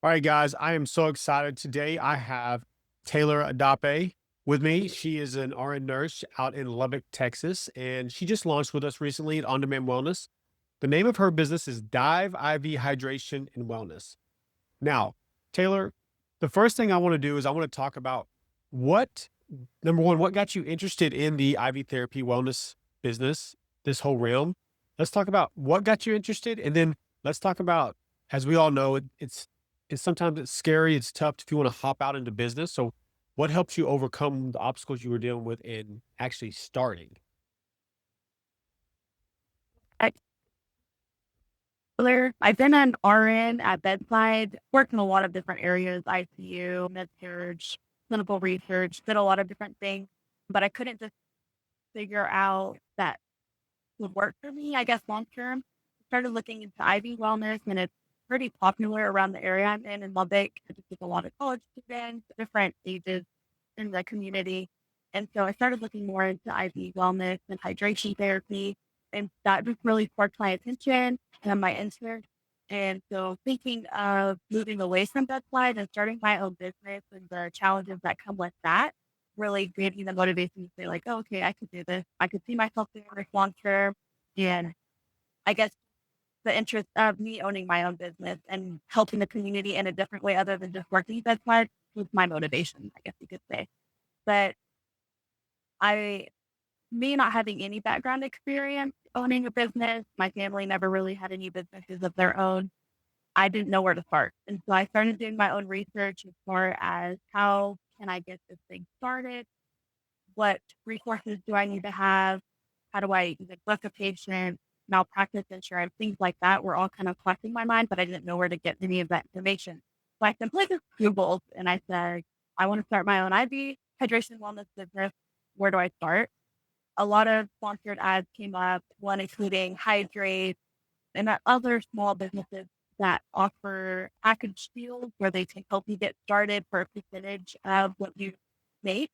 All right, guys, I am so excited today. I have Taylor Adape with me. She is an RN nurse out in Lubbock, Texas, and she just launched with us recently at On Demand Wellness. The name of her business is Dive IV Hydration and Wellness. Now, Taylor, the first thing I want to do is I want to talk about what, number one, what got you interested in the IV therapy wellness business, this whole realm. Let's talk about what got you interested, and then let's talk about, as we all know, it's sometimes it's scary, it's tough if you want to hop out into business. So, what helped you overcome the obstacles you were dealing with in actually starting? I've been an RN at bedside, worked in a lot of different areas, ICU, med-surg, clinical research, did a lot of different things, but I couldn't just figure out that would work for me, I guess, long term. Started looking into IV wellness, and it's pretty popular around the area I'm in Lubbock. I just with a lot of college students, different ages in the community. And so I started looking more into IV wellness and hydration therapy. And that just really sparked my attention and my interest. And so thinking of moving away from bedside and starting my own business and the challenges that come with that really gave me the motivation to say like, oh, okay, I could do this. I could see myself doing this long term. And I guess the interest of me owning my own business and helping the community in a different way other than just working bedside was my motivation, I guess you could say. But I me not having any background experience owning a business, my family never really had any businesses of their own. I didn't know where to start. And so I started doing my own research as far as how can I get this thing started? What resources do I need to have? How do I even book a patient? Malpractice insurance, things like that were all kind of crossing my mind, but I didn't know where to get any of that information. So I simply just Googled and I said, I want to start my own IV hydration wellness business. Where do I start? A lot of sponsored ads came up, one including Hydrate and other small businesses that offer package deals where they can help you get started for a percentage of what you make.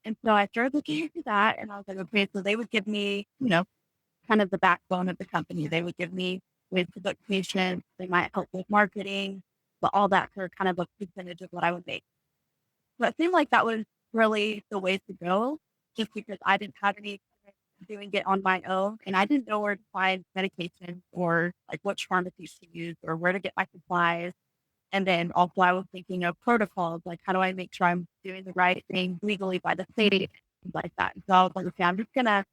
And so I started looking into that and I was like, okay, so they would give me, kind of the backbone of the company. They would give me ways to book patients. They might help with marketing, but all that for kind of a percentage of what I would make. So it seemed like that was really the way to go, just because I didn't have any experience doing it on my own, and I didn't know where to find medication or like which pharmacies to use or where to get my supplies. And then also I was thinking of protocols, like how do I make sure I'm doing the right thing legally by the state, things like that. And so I was like, okay, I'm just gonna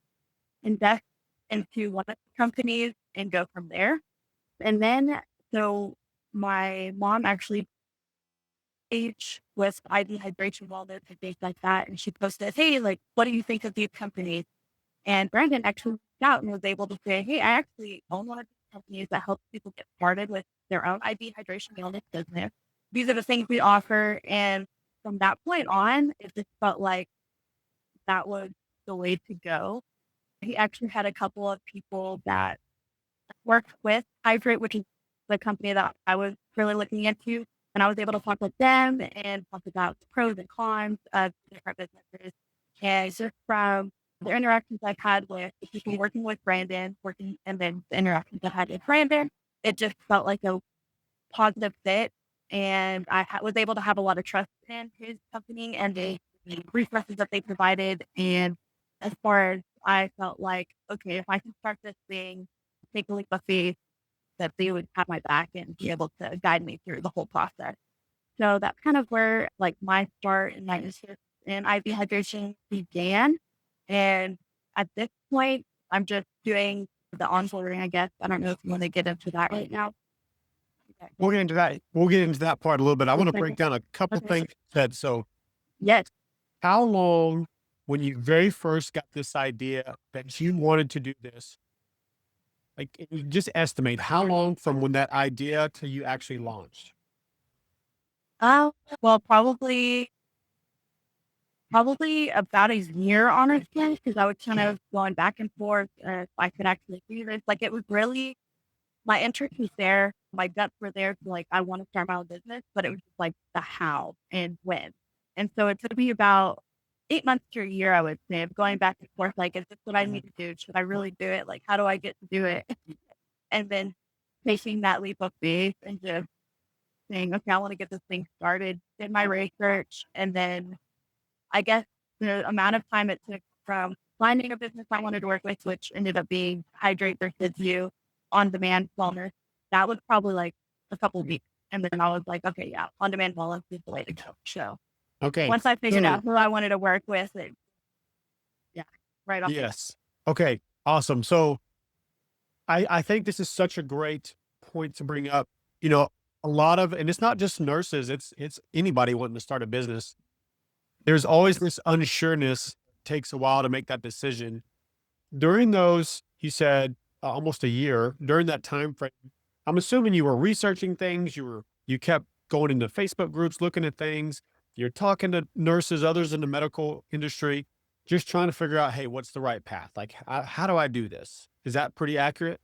invest into one of the companies and go from there. And then so my mom actually page with IV hydration wellness and things like that. And she posted, hey, like, what do you think of these companies? And Brandon actually reached out and was able to say, hey, I actually own one of these companies that helps people get started with their own IV hydration wellness business. These are the things we offer. And from that point on, it just felt like that was the way to go. He actually had a couple of people that worked with Hydrate, which is the company that I was really looking into. And I was able to talk with them and talk about the pros and cons of different businesses. And just from the interactions I've had with the people working with Brandon, working and then the interactions I've had with Brandon, it just felt like a positive fit. And was able to have a lot of trust in his company and the resources that they provided. And as far as I felt like, okay, if I can start this thing, take a leap of faith, that they would have my back and be able to guide me through the whole process. So that's kind of where like my start and my interest in IV hydration began. And at this point, I'm just doing the onboarding, I guess. I don't know if you want to get into that right now. We'll get into that. We'll get into that part a little bit. I want to Okay. break down a couple Okay. things you said. So, Yes. how long, when you very first got this idea that you wanted to do this, like you just estimate how long from when that idea till you actually launched? Uh, well, probably about a year, honestly, because I was kind of going back and forth if I could actually do this. Like it was really my interest was there, my guts were there to like, I want to start my own business, but it was just like the how and when. And so it took me about 8 months to a year, I would say, of going back and forth. Like, is this what I need to do? Should I really do it? Like, how do I get to do it? And then taking that leap of faith and just saying, okay, I want to get this thing started, did my research, and then I guess the amount of time it took from finding a business I wanted to work with, which ended up being Hydrate versus You on demand wellness, that was probably like a couple of weeks. And then I was like, okay, yeah, on demand wellness is the way to go. So Okay. once I figured So out who I wanted to work with, yeah, right off the bat. yes. Okay. Awesome. So I think this is such a great point to bring up. You know, a lot of, and it's not just nurses, it's anybody wanting to start a business. There's always this unsureness, takes a while to make that decision. During those, you said almost a year, during that time frame, I'm assuming you were researching things, you kept going into Facebook groups, looking at things, you're talking to nurses, others in the medical industry, just trying to figure out, hey, what's the right path? Like, how do I do this? Is that pretty accurate?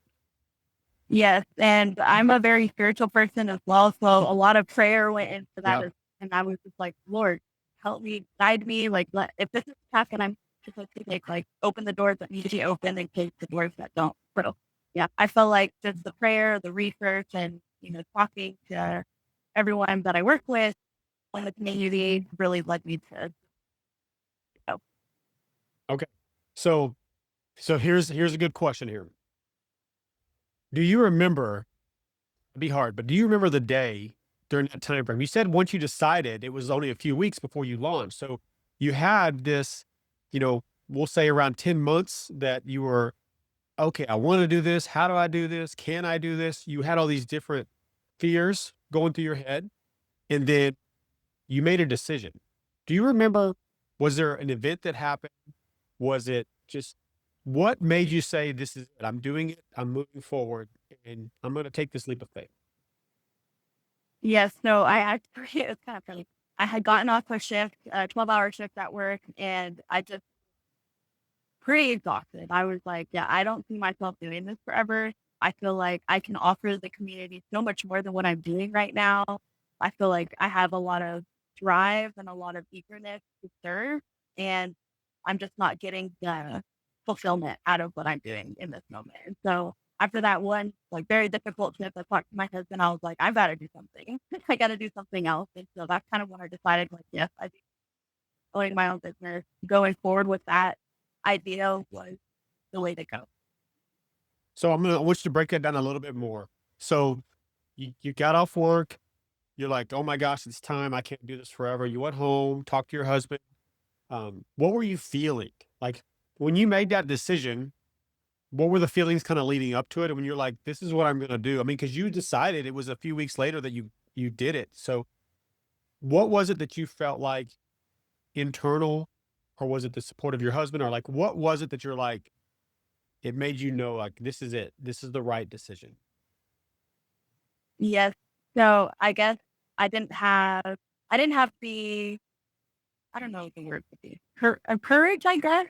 Yes. And I'm a very spiritual person as well. So a lot of prayer went into that. Yeah. And I was just like, Lord, help me, guide me. Like, if this is the path that I'm supposed to take, like, open the doors that need to be open and close the doors that don't. So, yeah, I felt like just the prayer, the research, and, talking to everyone that I work with in the community really led me to, oh, Okay. So here's a good question here. Do you remember, it'd be hard, but do you remember the day during that time frame? You said once you decided it was only a few weeks before you launched. So you had this, we'll say around 10 months that you were, okay, I want to do this. How do I do this? Can I do this? You had all these different fears going through your head. And then you made a decision. Do you remember, was there an event that happened? Was it just, what made you say, this is it? I'm doing it. I'm moving forward and I'm going to take this leap of faith. yes. No, I actually, it's kind of funny. I had gotten off a shift, a 12-hour shift at work, and I just pretty exhausted. I was like, yeah, I don't see myself doing this forever. I feel like I can offer the community so much more than what I'm doing right now. I feel like I have a lot of drive and a lot of eagerness to serve, and I'm just not getting the fulfillment out of what I'm doing in this moment. And so after that one like very difficult trip, I talked to my husband. I was like, I've got to do something. I got to do something else. And so that's kind of when I decided, like, yes, I think owning my own business, going forward with that idea was the way to go. So I want you to break that down a little bit more. So you got off work. You're like, oh my gosh, it's time. I can't do this forever. You went home, talked to your husband. What were you feeling? Like when you made that decision, what were the feelings kind of leading up to it? And when you're like, this is what I'm going to do. I mean, because you decided it was a few weeks later that you did it. So what was it that you felt like internal, or was it the support of your husband, or like what was it that you're like, it made you know like this is it. This is the right decision. Yes. So I guess I didn't have the I don't know what the word would be. Courage, I guess,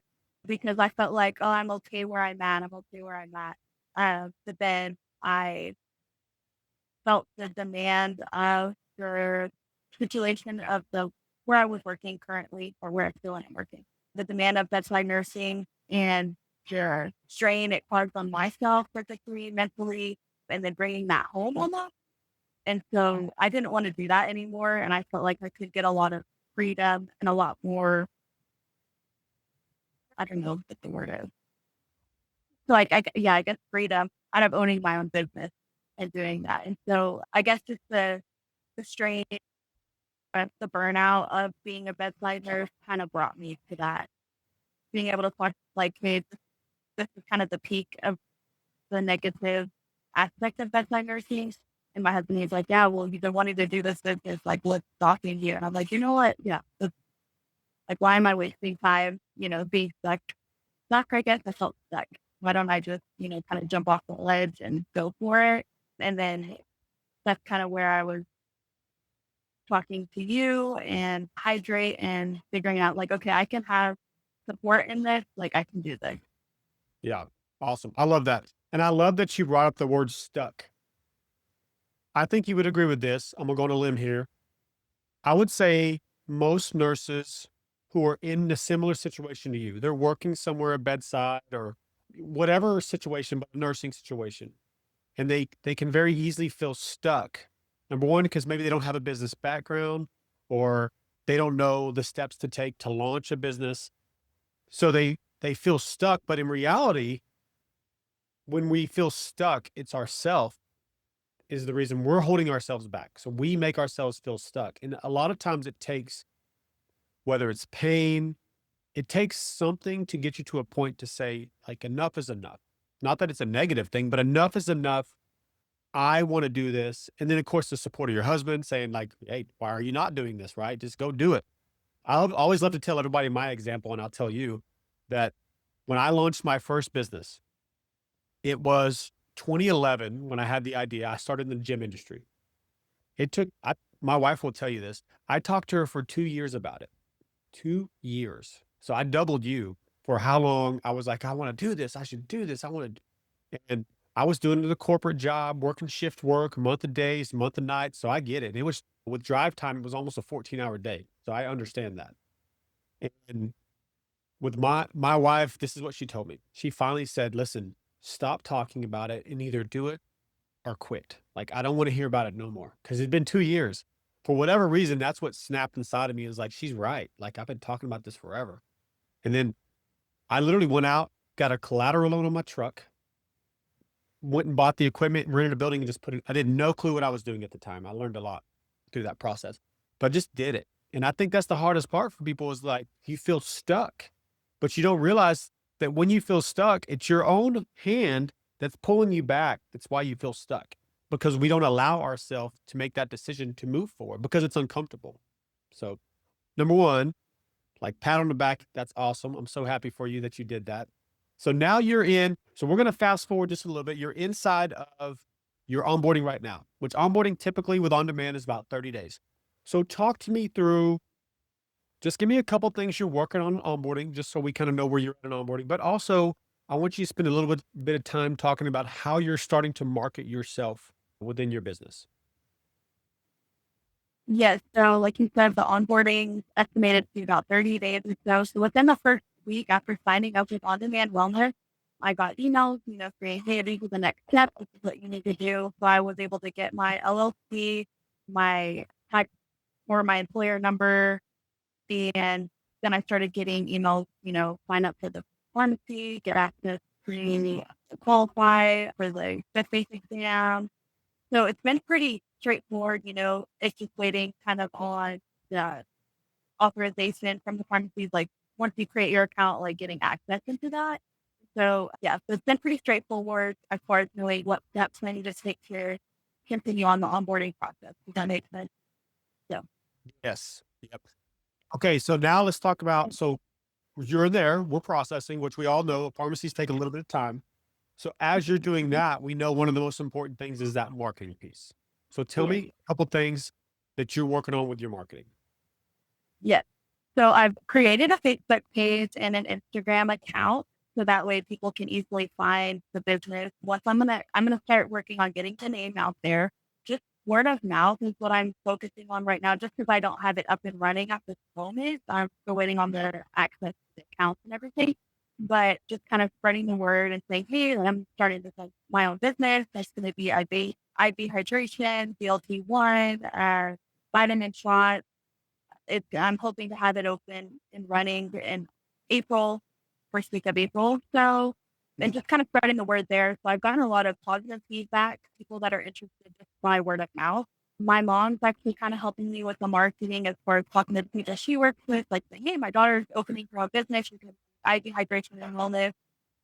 because I felt like, oh, I'm okay where I'm at. I'm okay where I'm at. But then I felt the demand of the situation of the where I was working currently, or where I still am working. The demand of bedside nursing and the strain it caused on myself physically, mentally, and then bringing that home almost. And so I didn't want to do that anymore. And I felt like I could get a lot of freedom and a lot more, I don't know what the word is. So yeah, I guess freedom out of owning my own business and doing that. And so I guess just the strain, the burnout of being a bedside nurse kind of brought me to that. Being able to talk like, hey, this is kind of the peak of the negative aspect of bedside nursing. And my husband, he's like, yeah, well, you've been wanting to do this business, like, what's stalking you? And I'm like, you know what? Yeah. Like, why am I wasting time, being stuck, I guess I felt stuck. Why don't I just, kind of jump off the ledge and go for it? And then that's kind of where I was talking to you and hydrate and figuring out like, okay, I can have support in this. Like, I can do this. Yeah. Awesome. I love that. And I love that you brought up the word stuck. I think you would agree with this. I'm gonna go on a limb here. I would say most nurses who are in a similar situation to you, they're working somewhere at bedside or whatever situation, but a nursing situation, and they can very easily feel stuck Number one, because maybe they don't have a business background or they don't know the steps to take to launch a business. So they feel stuck. But in reality, when we feel stuck, it's ourself is the reason we're holding ourselves back. So we make ourselves feel stuck. And a lot of times it takes, whether it's pain, it takes something to get you to a point to say, like, enough is enough. Not that it's a negative thing, but enough is enough. I want to do this. And then, of course, the support of your husband saying, like, hey, why are you not doing this? Right? Just go do it. I'll always love to tell everybody my example, and I'll tell you that when I launched my first business, it was 2011 when I had the idea. I started in the gym industry. It took, my wife will tell you this. I talked to her for 2 years about it. 2 years. So I doubled you for how long I was like, I want to do this. I should do this. I want to. And I was doing the corporate job, working shift work, month of days, month of nights. So I get it. It was with drive time, it was almost a 14-hour day. So I understand that. And with my wife, this is what she told me. She finally said, listen, stop talking about it and either do it or quit. Like, I don't want to hear about it no more. Cause it's been 2 years. For whatever reason, that's what snapped inside of me is like, she's right. Like, I've been talking about this forever. And then I literally went out, got a collateral loan on my truck, went and bought the equipment, rented a building, and just put it. I did no clue what I was doing at the time. I learned a lot through that process, but I just did it. And I think that's the hardest part for people is like you feel stuck, but you don't realize that when you feel stuck, it's your own hand that's pulling you back. That's why you feel stuck because we don't allow ourselves to make that decision to move forward because it's uncomfortable. So, number one, like pat on the back. That's awesome. I'm so happy for you that you did that. So now you're in. So we're going to fast forward just a little bit. You're inside of your onboarding right now, which onboarding typically with on demand is about 30 days. So talk to me through, just give me a couple things you're working on onboarding, just so we kind of know where you're at in onboarding. But also, I want you to spend a little bit of time talking about how you're starting to market yourself within your business. Yes, so like you said, the onboarding estimated to be about 30 days or so. So within the first week after signing up with On-Demand Wellness, I got emails, saying, hey, these are the next steps. This is what you need to do. So I was able to get my LLC, my tax or my employer number, and then I started getting emails, sign up for the pharmacy, get access to qualify for the fifth exam. So it's been pretty straightforward, it's just waiting kind of on the authorization from the pharmacies, like once you create your account, like getting access into that. So yeah, so it's been pretty straightforward as far as knowing what steps I need to take to continue on the onboarding process. Does that make sense? So Yes. Yep. Okay. So now let's talk about, so you're there, we're processing, which we all know pharmacies take a little bit of time. So as you're doing that, we know one of the most important things is that marketing piece. So tell yeah. me a couple things that you're working on with your marketing. Yes. So I've created a Facebook page and an Instagram account so that way people can easily find the business. Once I'm gonna start working on getting the name out there. Just word of mouth is what I'm focusing on right now, just because I don't have it up and running at this moment. I'm still waiting on the access to the accounts and everything. But just kind of spreading the word and saying, hey, I'm starting this as my own business. That's gonna be IV hydration, BLT1, vitamin shots. I'm hoping to have it open and running in April, first week of April. So, and just kind of spreading the word there. So I've gotten a lot of positive feedback, people that are interested just by word of mouth. My mom's actually kind of helping me with the marketing as far as talking to the people she works with, like saying, hey, my daughter's opening her own business. She's going to IV hydration and wellness.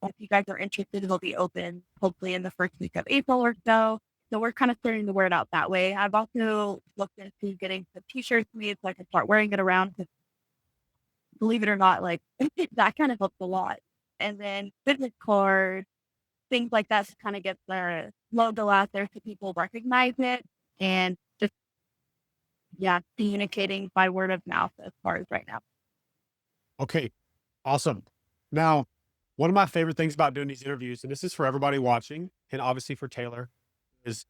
If you guys are interested, it'll be open hopefully in the first week of April or so. So we're kind of spreading the word out that way. I've also looked into getting some t-shirts made so I can start wearing it around because believe it or not, like that kind of helps a lot. And then business cards, things like that to kind of get the logo out there so people recognize it and just, yeah, communicating by word of mouth as far as right now. Okay. Awesome. Now, one of my favorite things about doing these interviews, and this is for everybody watching, and obviously for Taylor, is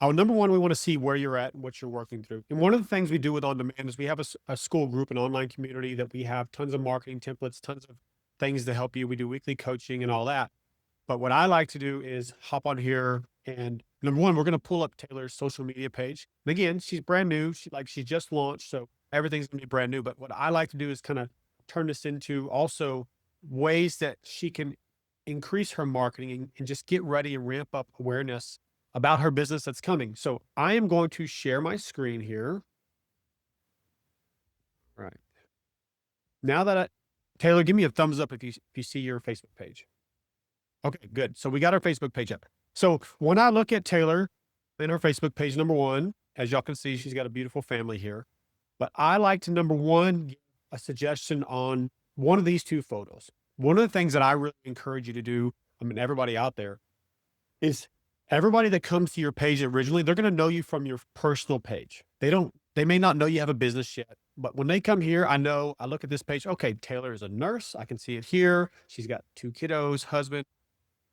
number one, we want to see where you're at and what you're working through. And one of the things we do with On Demand is we have a school group, an online community that we have tons of marketing templates, tons of things to help you. We do weekly coaching and all that. But what I like to do is hop on here And number one, we're going to pull up Taylor's social media page. And again, she's brand new. She just launched, so everything's going to be brand new. But what I like to do is kind of turn this into also ways that she can increase her marketing and just get ready and ramp up awareness about her business that's coming. So I am going to share my screen here. Right. Now that Taylor, give me a thumbs up if you see your Facebook page. Okay, good. So we got our Facebook page up. So when I look at Taylor in her Facebook page, number one, as y'all can see, she's got a beautiful family here. But I like to, number one, give a suggestion on one of these two photos. One of the things that I really encourage you to do, I mean, everybody out there, is everybody that comes to your page originally, they're going to know you from your personal page. They may not know you have a business yet, but when they come here, I look at this page. Okay, Taylor is a nurse. I can see it here. She's got 2 kiddos, husband.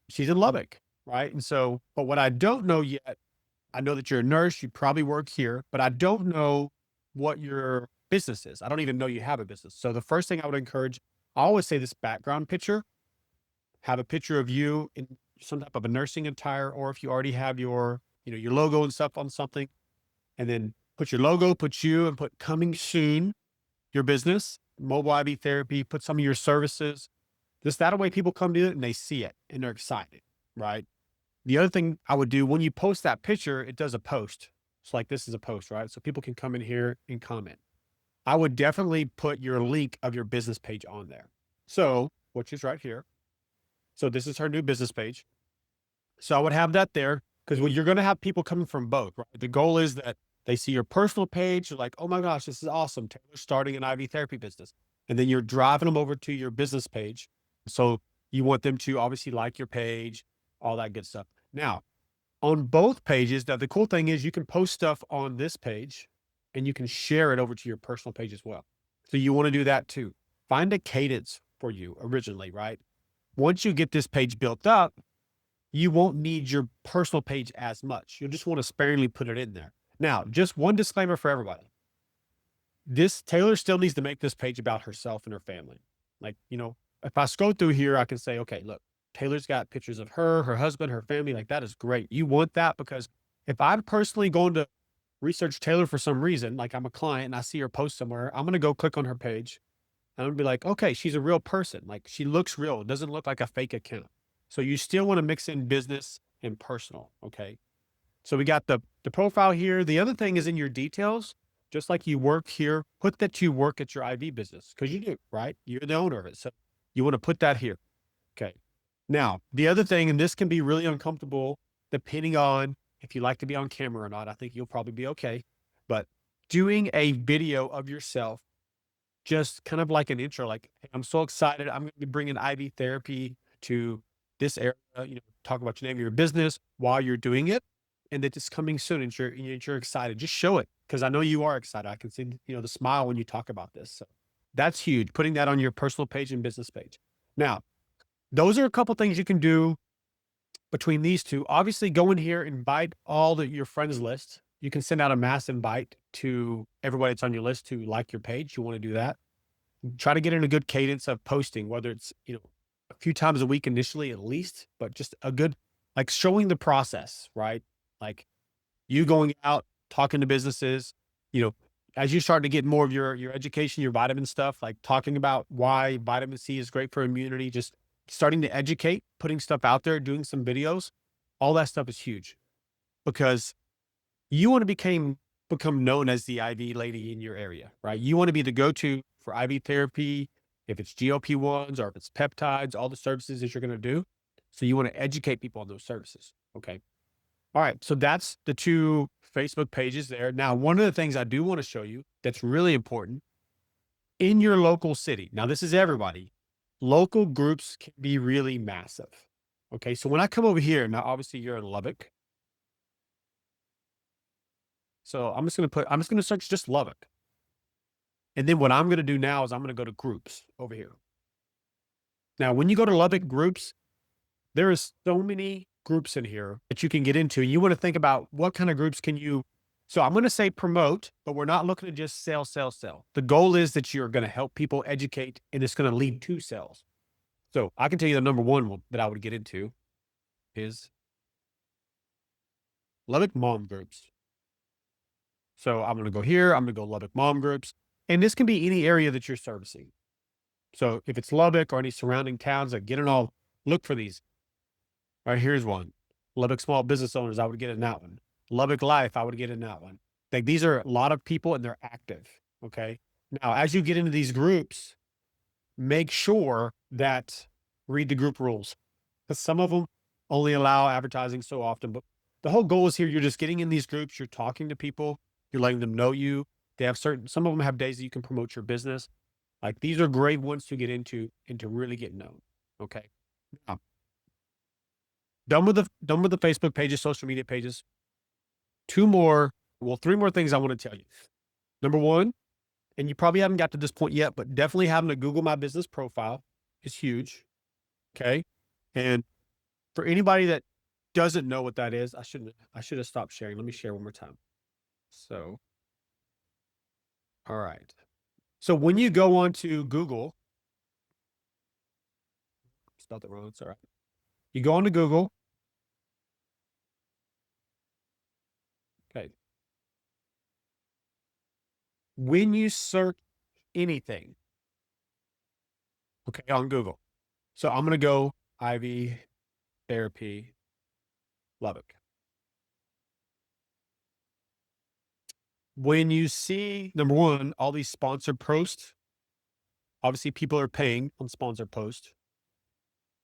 She's in Lubbock, right? And so, but what I don't know yet, I know that you're a nurse, you probably work here, but I don't know what your business is. I don't even know you have a business. So the first thing I would encourage, I always say this background picture, have a picture of you in some type of a nursing attire, or if you already have your logo and stuff on something, and then put your logo, put you, and put coming soon, your business, mobile IV therapy, put some of your services. Just that way people come to it and they see it and they're excited, right? The other thing I would do when you post that picture, it does a post. It's like this is a post, right? So people can come in here and comment. I would definitely put your link of your business page on there. So, which is right here. So this is her new business page. So I would have that there because you're going to have people coming from both, right? The goal is that they see your personal page. They're like, oh my gosh, this is awesome. Taylor's starting an IV therapy business. And then you're driving them over to your business page. So you want them to obviously like your page, all that good stuff. Now, on both pages, now the cool thing is you can post stuff on this page and you can share it over to your personal page as well. So you want to do that too. Find a cadence for you originally, right? Once you get this page built up, you won't need your personal page as much. You'll just want to sparingly put it in there. Now, just one disclaimer for everybody. This Taylor still needs to make this page about herself and her family. Like, if I scroll through here, I can say, okay, look, Taylor's got pictures of her husband, her family. Like, that is great. You want that because if I'm personally going to research Taylor for some reason, like I'm a client and I see her post somewhere, I'm going to go click on her page and I'm going to be like, okay, she's a real person. Like, she looks real. It doesn't look like a fake account. So you still want to mix in business and personal. Okay. So we got the profile here. The other thing is in your details, just like you work here, put that you work at your IV business because you do, right? You're the owner of it. So you want to put that here. Okay. Now, the other thing, and this can be really uncomfortable depending on if you like to be on camera or not. I think you'll probably be okay. But doing a video of yourself, just kind of like an intro, like, hey, I'm so excited. I'm going to be bringing IV therapy to this area, talk about your name of your business while you're doing it. And that it's coming soon and you're excited. Just show it because I know you are excited. I can see, the smile when you talk about this. So that's huge. Putting that on your personal page and business page. Now, those are a couple things you can do between these two. Obviously, go in here, invite all your friends list. You can send out a mass invite to everybody that's on your list to like your page. You want to do that. Try to get in a good cadence of posting, whether it's, a few times a week initially at least, but just a good, like showing the process, right? Like you going out, talking to businesses, as you start to get more of your education, your vitamin stuff, like talking about why vitamin C is great for immunity, just starting to educate, putting stuff out there, doing some videos, all that stuff is huge because you want to become known as the IV lady in your area, right? You want to be the go-to for IV therapy, if it's GLP-1s or if it's peptides, all the services that you're going to do. So you want to educate people on those services. Okay. All right. So that's the two Facebook pages there. Now, one of the things I do want to show you that's really important in your local city. Now, this is everybody. Local groups can be really massive. Okay. So when I come over here, now obviously you're in Lubbock. So I'm just going to search just Lubbock. And then what I'm going to do now is I'm going to go to groups over here. Now, when you go to Lubbock groups, there is so many groups in here that you can get into. And you want to think about what kind of groups can you. So I'm going to say promote, but we're not looking to just sell, sell, sell. The goal is that you're going to help people educate and it's going to lead to sales. So I can tell you the number one that I would get into is Lubbock mom groups. So I'm going to go here. I'm going to go Lubbock mom groups. And this can be any area that you're servicing. So if it's Lubbock or any surrounding towns, like get it all, look for these. All right, here's one. Lubbock small business owners, I would get in that one. Lubbock life, I would get in that one. Like these are a lot of people and they're active. Okay. Now, as you get into these groups, make sure that read the group rules because some of them only allow advertising so often. But the whole goal is here you're just getting in these groups, you're talking to people, you're letting them know you. They have some of them have days that you can promote your business. Like these are great ones to get into and to really get known. Okay. Now, done with the Facebook pages, social media pages. Three more things I want to tell you. Number one, and you probably haven't got to this point yet, but definitely having a Google My Business profile is huge. Okay. And for anybody that doesn't know what that is, I should have stopped sharing. Let me share one more time. So, all right. So when you go onto Google, spelled it wrong. It's all right. You go onto Google. Okay. When you search anything, okay, on Google. So I'm going to go Ivy therapy Lubbock. When you see, number one, all these sponsored posts, obviously people are paying on sponsored posts,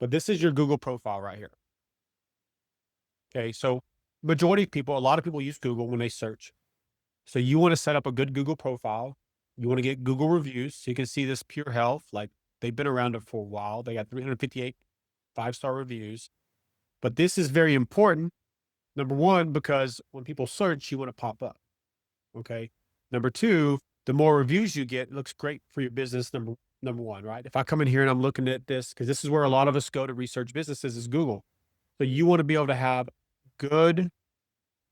but this is your Google profile right here. Okay. So majority of people, a lot of people use Google when they search. So you want to set up a good Google profile. You want to get Google reviews. So you can see this Pure Health, like they've been around for a while. They got 358 5-star reviews. But this is very important. Number one, because when people search, you want to pop up. Okay. Number two, the more reviews you get, it looks great for your business. Number one, right? If I come in here and I'm looking at this, because this is where a lot of us go to research businesses is Google. So you want to be able to have good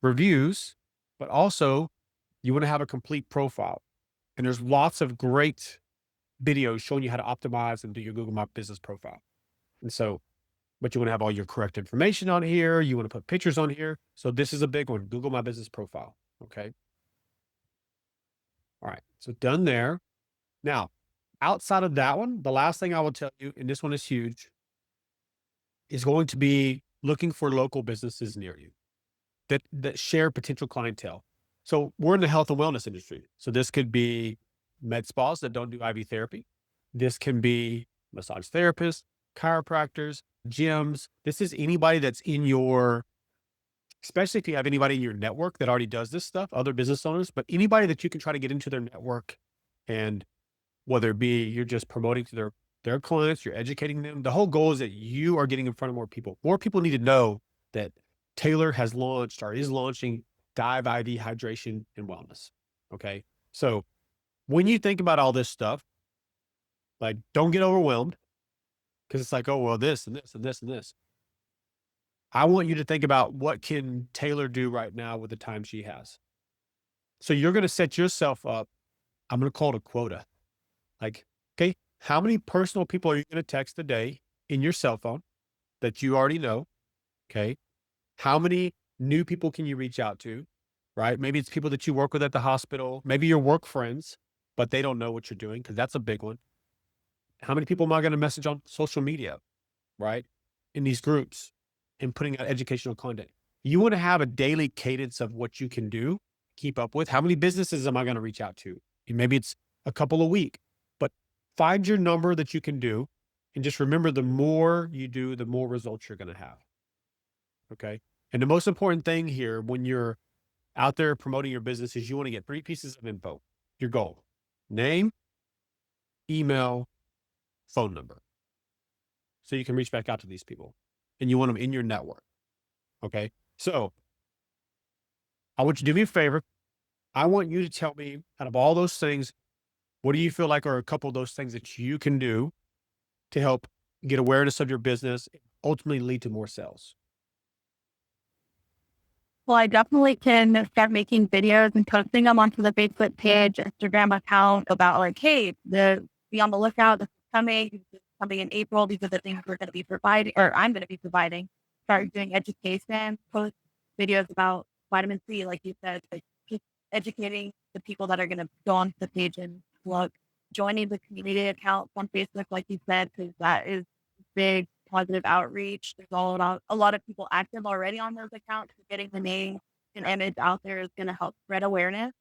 reviews, but also you want to have a complete profile. And there's lots of great videos showing you how to optimize and do your Google My Business profile. And so, but you want to have all your correct information on here. You want to put pictures on here. So this is a big one, Google My Business profile. Okay. All right. So done there. Now, outside of that one, the last thing I will tell you, and this one is huge, is going to be looking for local businesses near you that share potential clientele. So we're in the health and wellness industry. So this could be med spas that don't do IV therapy. This can be massage therapists, chiropractors, gyms. This is anybody that's in your, especially if you have anybody in your network that already does this stuff, other business owners, but anybody that you can try to get into their network. And whether it be you're just promoting to their clients, you're educating them. The whole goal is that you are getting in front of more people. More people need to know that Taylor has launched or is launching Dive IV Hydration and Wellness. Okay. So when you think about all this stuff, like don't get overwhelmed because it's like, oh, well, this and this and this and this. I want you to think about what can Taylor do right now with the time she has. So you're going to set yourself up. I'm going to call it a quota. Like, okay, how many personal people are you going to text a day in your cell phone that you already know? Okay. How many new people can you reach out to? Right. Maybe it's people that you work with at the hospital, maybe your work friends, but they don't know what you're doing because that's a big one. How many people am I going to message on social media? Right. In these groups and putting out educational content. You want to have a daily cadence of what you can do, keep up with. How many businesses am I going to reach out to? And maybe it's a couple a week, but find your number that you can do. And just remember the more you do, the more results you're going to have. Okay. And the most important thing here when you're out there promoting your business is you want to get 3 pieces of info. Your goal: name, email, phone number. So you can reach back out to these people and you want them in your network. Okay. So I want you to do me a favor. I want you to tell me out of all those things, what do you feel like are a couple of those things that you can do to help get awareness of your business, ultimately lead to more sales? Well, I definitely can start making videos and posting them onto the Facebook page, Instagram account about like, hey, be on the lookout. This is coming in April. These are the things we're going to be providing, or I'm going to be providing. Start doing education, post videos about vitamin C, like you said, like just educating the people that are going to go onto the page and look, joining the community accounts on Facebook, like you said, because that is big positive outreach. There's a lot of people active already on those accounts. So getting the name and image out there is going to help spread awareness.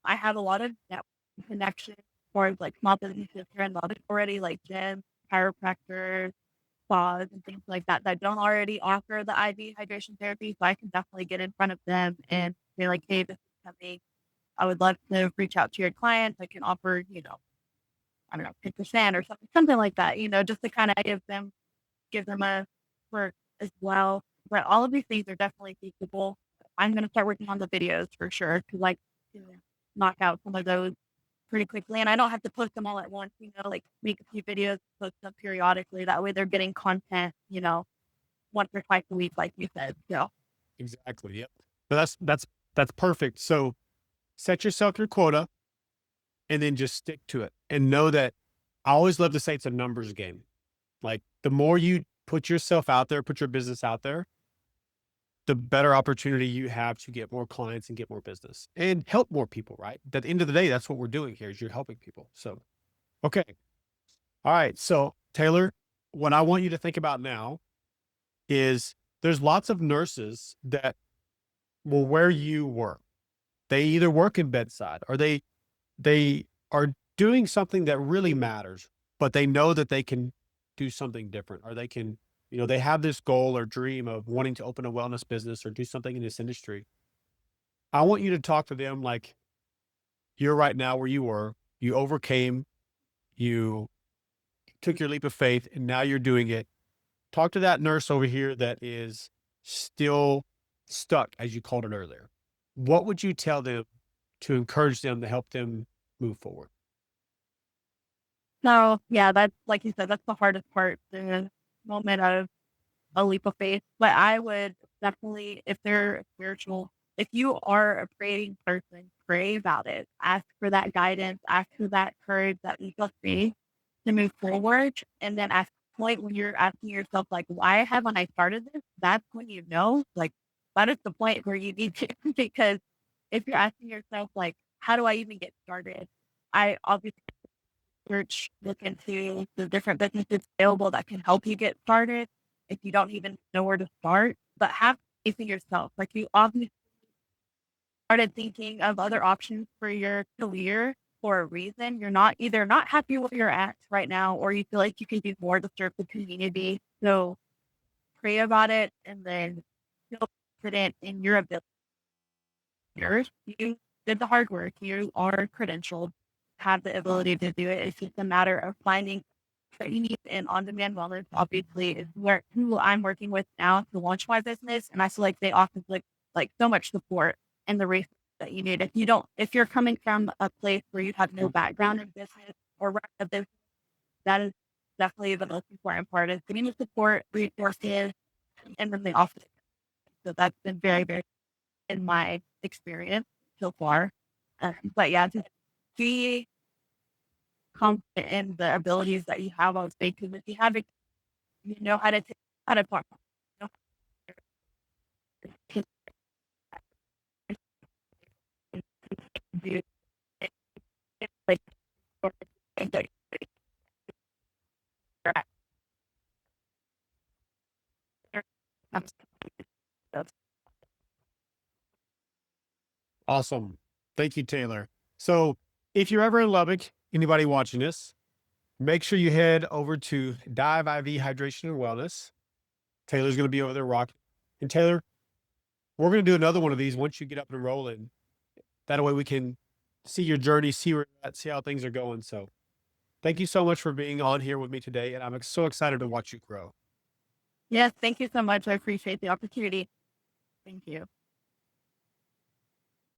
I have a lot of network connections for like small businesses here in Lubbock already, like gyms, chiropractors, spas, and things like that that don't already offer the IV hydration therapy. So I can definitely get in front of them and say like, hey, this is something I would love to reach out to your clients. I can offer, I don't know, 10% or something like that, just to kind of give them a work as well. But all of these things are definitely feasible. I'm going to start working on the videos for sure because like to knock out some of those pretty quickly. And I don't have to post them all at once, like make a few videos, post them periodically. That way they're getting content, once or twice a week, like you said. So Exactly. Yep. But that's perfect. So set yourself your quota and then just stick to it and know that I always love to say it's a numbers game. Like the more you put yourself out there, put your business out there, the better opportunity you have to get more clients and get more business and help more people, right? At the end of the day, that's what we're doing here is you're helping people. So, okay. All right. So Taylor, what I want you to think about now is there's lots of nurses that will where you work. They either work in bedside or they are doing something that really matters, but they know that they can do something different or they can, they have this goal or dream of wanting to open a wellness business or do something in this industry. I want you to talk to them like you're right now where you were. You overcame, you took your leap of faith, and now you're doing it. Talk to that nurse over here that is still stuck, as you called it earlier. What would you tell them to encourage them to help them move forward? no, yeah, that's like you said, that's the hardest part, the moment of a leap of faith. But I would definitely, if they're spiritual, if you are a praying person, pray about it. Ask for that guidance, ask for that courage, that leap of faith to move forward. And then at the point when you're asking yourself, like, why haven't I started this? That's when you know, like, that is the point where you need to, because if you're asking yourself, like, how do I even get started? I obviously research, look into the different businesses available that can help you get started if you don't even know where to start. But have faith in yourself. Like you obviously started thinking of other options for your career for a reason. You're not either not happy where you're at right now, or you feel like you can do more to serve the community. So pray about it and then feel confident in your ability. You did the hard work. You are credentialed, have the ability to do it. It's just a matter of finding that you need in on-demand wellness. Obviously, is where who I'm working with now to launch my business, and I feel like they offer like so much support and the resources that you need. If you're coming from a place where you have no background in business or run a business, that is definitely the most important part is getting the support, resources, and then they offer it. So that's been very, very in my experience so far. But yeah, just be confident in the abilities that you have on stage because if you have it, you know how to talk. You know, do it, like or things that you're at. That's Awesome. Thank you, Taylor. So if you're ever in Lubbock, anybody watching this, make sure you head over to Dive IV Hydration and Wellness. Taylor's going to be over there rocking. And Taylor, we're going to do another one of these once you get up and rolling. That way we can see your journey, see where you're at, see how things are going. So thank you so much for being on here with me today. And I'm so excited to watch you grow. yes, thank you so much. I appreciate the opportunity. Thank you.